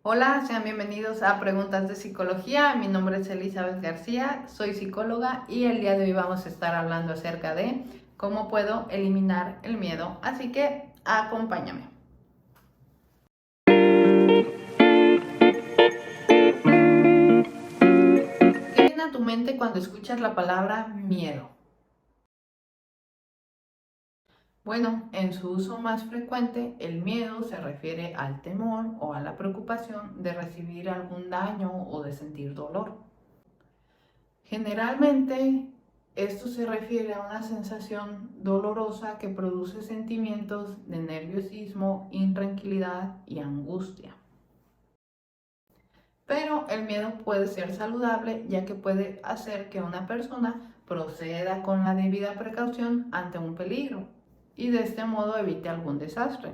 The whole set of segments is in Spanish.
Hola, sean bienvenidos a Preguntas de Psicología. Mi nombre es Elizabeth García, soy psicóloga y el día de hoy vamos a estar hablando acerca de cómo puedo eliminar el miedo. Así que acompáñame. ¿Qué viene a tu mente cuando escuchas la palabra miedo? Bueno, en su uso más frecuente, el miedo se refiere al temor o a la preocupación de recibir algún daño o de sentir dolor. Generalmente, esto se refiere a una sensación dolorosa que produce sentimientos de nerviosismo, intranquilidad y angustia. Pero el miedo puede ser saludable, ya que puede hacer que una persona proceda con la debida precaución ante un peligro y de este modo evite algún desastre.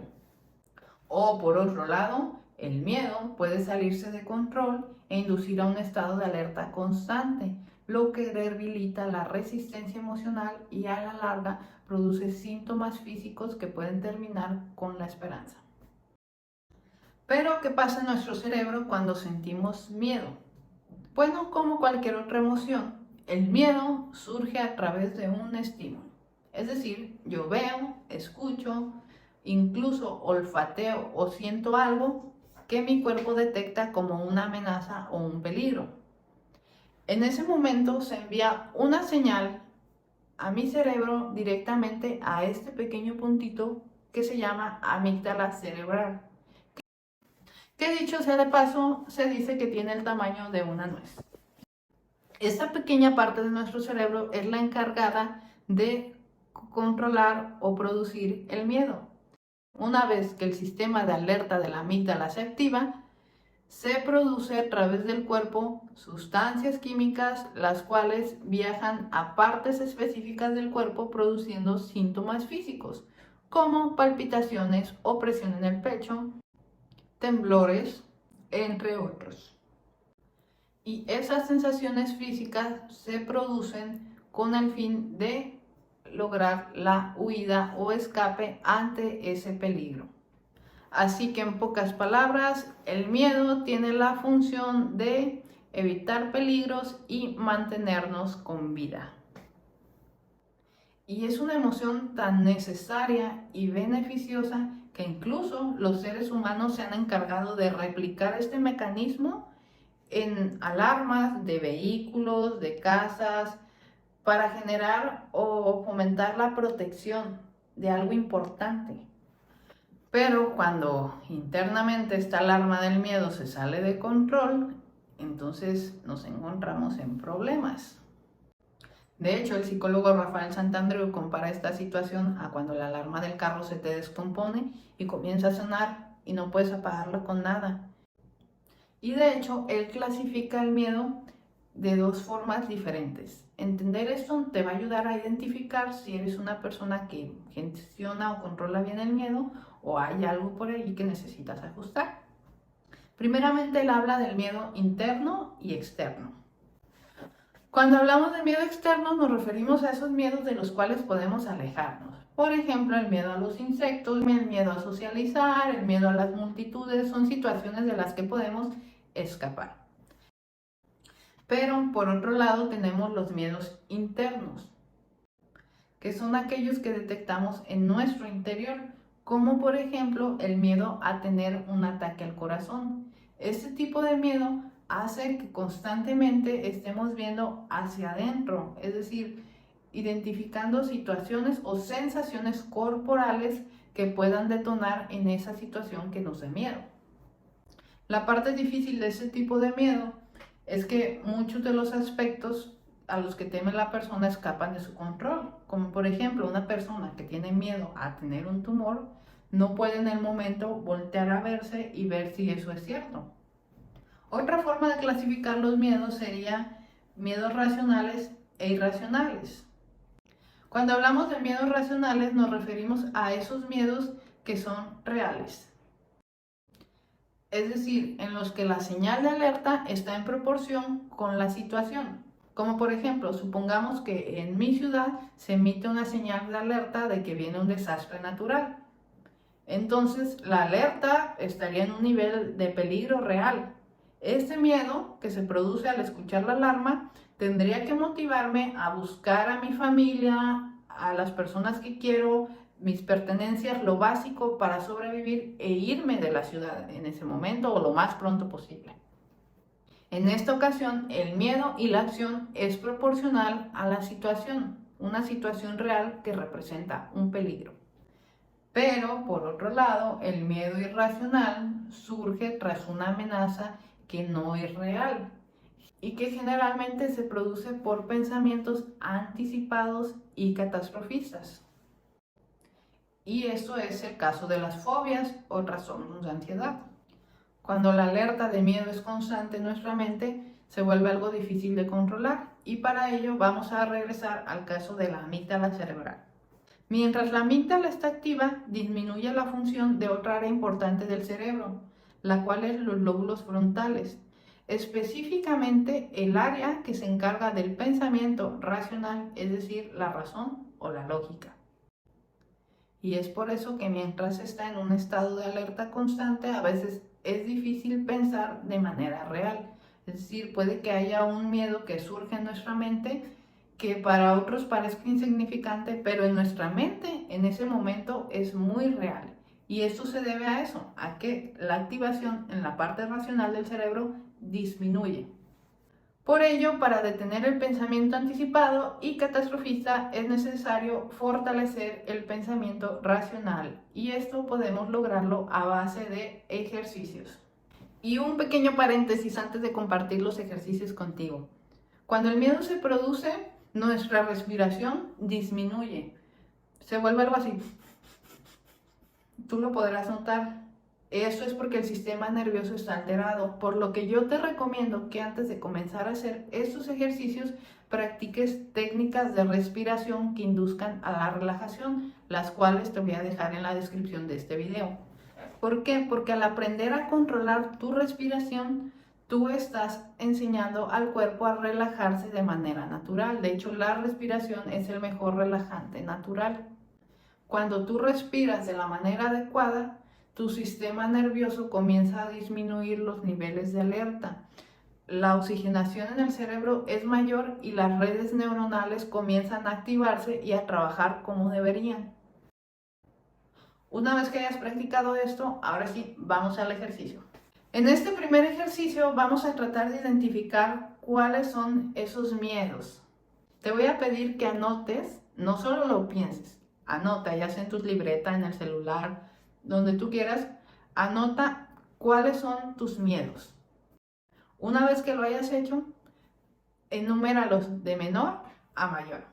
O por otro lado, el miedo puede salirse de control e inducir a un estado de alerta constante, lo que debilita la resistencia emocional y a la larga produce síntomas físicos que pueden terminar con la esperanza. Pero, ¿qué pasa en nuestro cerebro cuando sentimos miedo? Bueno, como cualquier otra emoción, el miedo surge a través de un estímulo. Es decir, yo veo, escucho, incluso olfateo o siento algo que mi cuerpo detecta como una amenaza o un peligro. En ese momento se envía una señal a mi cerebro directamente a este pequeño puntito que se llama amígdala cerebral, que dicho sea de paso, se dice que tiene el tamaño de una nuez. Esta pequeña parte de nuestro cerebro es la encargada de controlar o producir el miedo. Una vez que el sistema de alerta de la amígdala se activa, se produce a través del cuerpo sustancias químicas las cuales viajan a partes específicas del cuerpo produciendo síntomas físicos como palpitaciones o presión en el pecho, temblores, entre otros. Y esas sensaciones físicas se producen con el fin de lograr la huida o escape ante ese peligro. Así que en pocas palabras, el miedo tiene la función de evitar peligros y mantenernos con vida. Y es una emoción tan necesaria y beneficiosa que incluso los seres humanos se han encargado de replicar este mecanismo en alarmas de vehículos, de casas, para generar o fomentar la protección de algo importante. Pero cuando internamente esta alarma del miedo se sale de control, entonces nos encontramos en problemas. De hecho, el psicólogo Rafael Santandreu compara esta situación a cuando la alarma del carro se te descompone y comienza a sonar y no puedes apagarla con nada. Y de hecho, él clasifica el miedo de dos formas diferentes. Entender esto te va a ayudar a identificar si eres una persona que gestiona o controla bien el miedo o hay algo por ahí que necesitas ajustar. Primeramente, él habla del miedo interno y externo. Cuando hablamos de miedo externo, nos referimos a esos miedos de los cuales podemos alejarnos. Por ejemplo, el miedo a los insectos, el miedo a socializar, el miedo a las multitudes, son situaciones de las que podemos escapar. Pero por otro lado tenemos los miedos internos, que son aquellos que detectamos en nuestro interior, como por ejemplo el miedo a tener un ataque al corazón. Este tipo de miedo hace que constantemente estemos viendo hacia adentro, es decir, identificando situaciones o sensaciones corporales que puedan detonar en esa situación que nos dé miedo. La parte difícil de este tipo de miedo es que muchos de los aspectos a los que teme la persona escapan de su control, como por ejemplo una persona que tiene miedo a tener un tumor no puede en el momento voltear a verse y ver si eso es cierto. Otra forma de clasificar los miedos sería miedos racionales e irracionales. Cuando hablamos de miedos racionales nos referimos a esos miedos que son reales, es decir, en los que la señal de alerta está en proporción con la situación. Como por ejemplo, supongamos que en mi ciudad se emite una señal de alerta de que viene un desastre natural. Entonces, la alerta estaría en un nivel de peligro real. Este miedo que se produce al escuchar la alarma tendría que motivarme a buscar a mi familia, a las personas que quiero, mis pertenencias, lo básico para sobrevivir e irme de la ciudad en ese momento o lo más pronto posible. En esta ocasión, el miedo y la acción es proporcional a la situación, una situación real que representa un peligro. Pero, por otro lado, el miedo irracional surge tras una amenaza que no es real y que generalmente se produce por pensamientos anticipados y catastrofistas. Y eso es el caso de las fobias o trastornos de ansiedad. Cuando la alerta de miedo es constante en nuestra mente, se vuelve algo difícil de controlar y para ello vamos a regresar al caso de la amígdala cerebral. Mientras la amígdala está activa, disminuye la función de otra área importante del cerebro, la cual es los lóbulos frontales, específicamente el área que se encarga del pensamiento racional, es decir, la razón o la lógica. Y es por eso que mientras está en un estado de alerta constante, a veces es difícil pensar de manera real. Es decir, puede que haya un miedo que surge en nuestra mente que para otros parezca insignificante, pero en nuestra mente en ese momento es muy real. Y esto se debe a eso, a que la activación en la parte racional del cerebro disminuye. Por ello, para detener el pensamiento anticipado y catastrofista es necesario fortalecer el pensamiento racional y esto podemos lograrlo a base de ejercicios. Y un pequeño paréntesis antes de compartir los ejercicios contigo. Cuando el miedo se produce, nuestra respiración disminuye. Se vuelve algo así. Tú lo podrás notar. Eso es porque el sistema nervioso está alterado, por lo que yo te recomiendo que antes de comenzar a hacer estos ejercicios practiques técnicas de respiración que induzcan a la relajación, las cuales te voy a dejar en la descripción de este video. ¿Por qué? Porque al aprender a controlar tu respiración, tú estás enseñando al cuerpo a relajarse de manera natural. De hecho, la respiración es el mejor relajante natural. Cuando tú respiras de la manera adecuada, tu sistema nervioso comienza a disminuir los niveles de alerta. La oxigenación en el cerebro es mayor y las redes neuronales comienzan a activarse y a trabajar como deberían. Una vez que hayas practicado esto, ahora sí, vamos al ejercicio. En este primer ejercicio vamos a tratar de identificar cuáles son esos miedos. Te voy a pedir que anotes, no solo lo pienses, anota, ya sea en tu libreta, en el celular, donde tú quieras, anota cuáles son tus miedos. Una vez que lo hayas hecho, enuméralos de menor a mayor.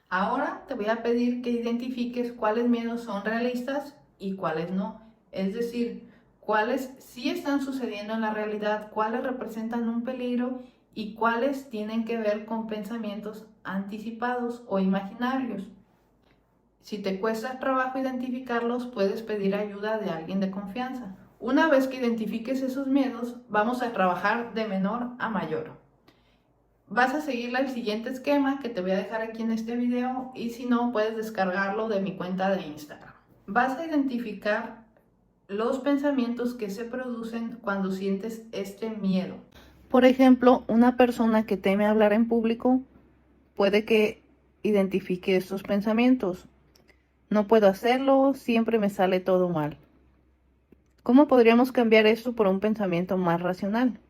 Ahora te voy a pedir que identifiques cuáles miedos son realistas y cuáles no. Es decir, cuáles sí están sucediendo en la realidad, cuáles representan un peligro y cuáles tienen que ver con pensamientos anticipados o imaginarios. Si te cuesta trabajo identificarlos, puedes pedir ayuda de alguien de confianza. Una vez que identifiques esos miedos, vamos a trabajar de menor a mayor. Vas a seguir el siguiente esquema que te voy a dejar aquí en este video y si no, puedes descargarlo de mi cuenta de Instagram. Vas a identificar los pensamientos que se producen cuando sientes este miedo. Por ejemplo, una persona que teme hablar en público puede que identifique estos pensamientos. No puedo hacerlo, siempre me sale todo mal. ¿Cómo podríamos cambiar esto por un pensamiento más racional?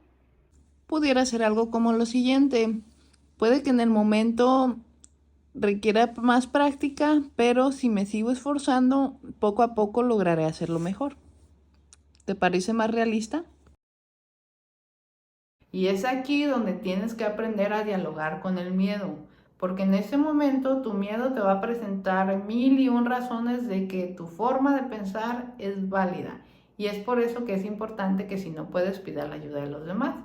Pudiera ser algo como lo siguiente. Puede que en el momento requiera más práctica, pero si me sigo esforzando, poco a poco lograré hacerlo mejor. ¿Te parece más realista? Y es aquí donde tienes que aprender a dialogar con el miedo, porque en ese momento tu miedo te va a presentar 1001 razones de que tu forma de pensar es válida. Y es por eso que es importante que si no puedes, pidas la ayuda de los demás.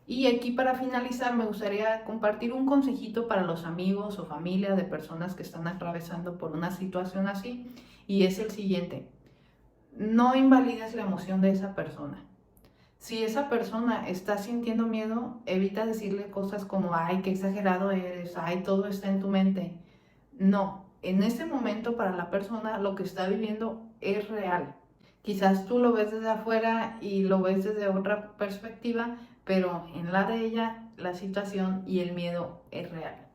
Y aquí para finalizar me gustaría compartir un consejito para los amigos o familia de personas que están atravesando por una situación así. Y es el siguiente: no invalides la emoción de esa persona. Si esa persona está sintiendo miedo, evita decirle cosas como, ay, qué exagerado eres, ay, todo está en tu mente. No, en ese momento para la persona lo que está viviendo es real. Quizás tú lo ves desde afuera y lo ves desde otra perspectiva, pero en la de ella, la situación y el miedo es real.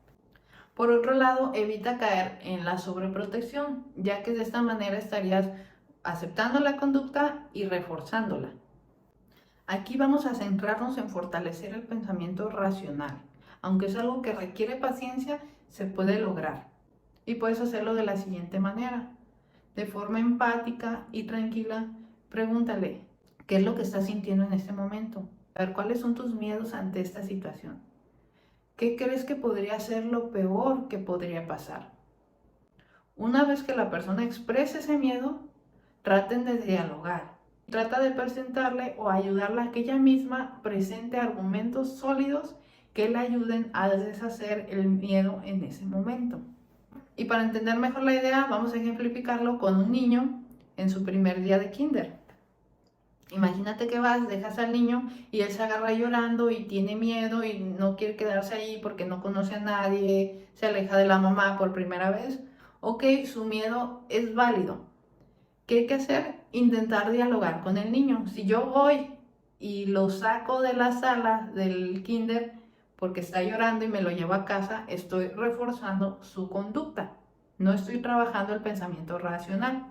Por otro lado, evita caer en la sobreprotección, ya que de esta manera estarías aceptando la conducta y reforzándola. Aquí vamos a centrarnos en fortalecer el pensamiento racional. Aunque es algo que requiere paciencia, se puede lograr. Y puedes hacerlo de la siguiente manera. De forma empática y tranquila, pregúntale, ¿qué es lo que estás sintiendo en este momento? A ver, ¿cuáles son tus miedos ante esta situación? ¿Qué crees que podría ser lo peor que podría pasar? Una vez que la persona exprese ese miedo, traten de dialogar. Trata de presentarle o ayudarla a que ella misma presente argumentos sólidos que le ayuden a deshacer el miedo en ese momento. Y para entender mejor la idea, vamos a ejemplificarlo con un niño en su primer día de kinder. Imagínate que vas, dejas al niño y él se agarra llorando y tiene miedo y no quiere quedarse ahí porque no conoce a nadie, se aleja de la mamá por primera vez. Ok, su miedo es válido. ¿Qué hay que hacer? Intentar dialogar con el niño. Si yo voy y lo saco de la sala del kinder porque está llorando y me lo llevo a casa, estoy reforzando su conducta. No estoy trabajando el pensamiento racional.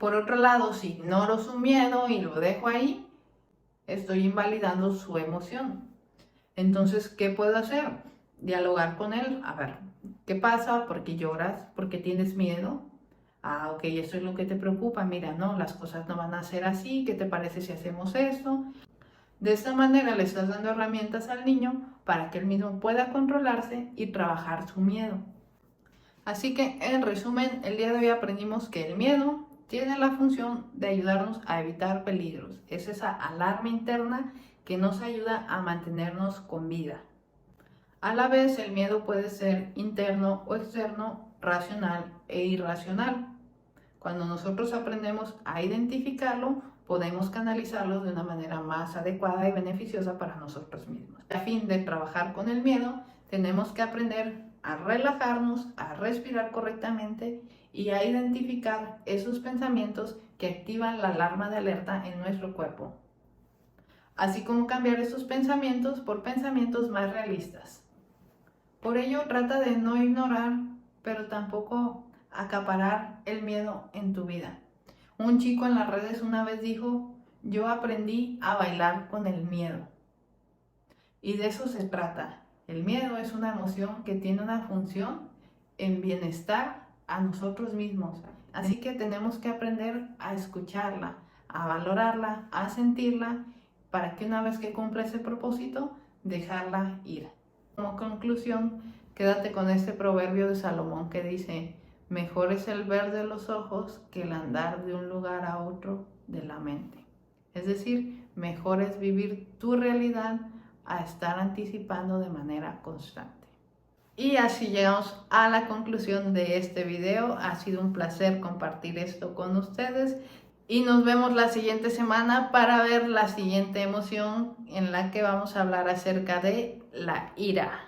Por otro lado, si ignoro su miedo y lo dejo ahí, estoy invalidando su emoción. Entonces, ¿qué puedo hacer? Dialogar con él. A ver, ¿qué pasa? ¿Por qué lloras? ¿Por qué tienes miedo? Ah, ok, eso es lo que te preocupa. Mira, no, las cosas no van a ser así. ¿Qué te parece si hacemos esto? De esta manera le estás dando herramientas al niño para que él mismo pueda controlarse y trabajar su miedo. Así que, en resumen, el día de hoy aprendimos que el miedo tiene la función de ayudarnos a evitar peligros. Es esa alarma interna que nos ayuda a mantenernos con vida. A la vez, el miedo puede ser interno o externo, racional e irracional. Cuando nosotros aprendemos a identificarlo, podemos canalizarlo de una manera más adecuada y beneficiosa para nosotros mismos. A fin de trabajar con el miedo, tenemos que aprender a relajarnos, a respirar correctamente y a identificar esos pensamientos que activan la alarma de alerta en nuestro cuerpo. Así como cambiar esos pensamientos por pensamientos más realistas. Por ello, trata de no ignorar, pero tampoco acaparar el miedo en tu vida. Un chico en las redes una vez dijo, yo aprendí a bailar con el miedo. Y de eso se trata. El miedo es una emoción que tiene una función en bienestar a nosotros mismos. Así que tenemos que aprender a escucharla, a valorarla, a sentirla, para que una vez que cumpla ese propósito, dejarla ir. Como conclusión, quédate con este proverbio de Salomón que dice, mejor es el ver de los ojos que el andar de un lugar a otro de la mente. Es decir, mejor es vivir tu realidad a estar anticipando de manera constante. Y así llegamos a la conclusión de este video. Ha sido un placer compartir esto con ustedes y nos vemos la siguiente semana para ver la siguiente emoción en la que vamos a hablar acerca de la ira.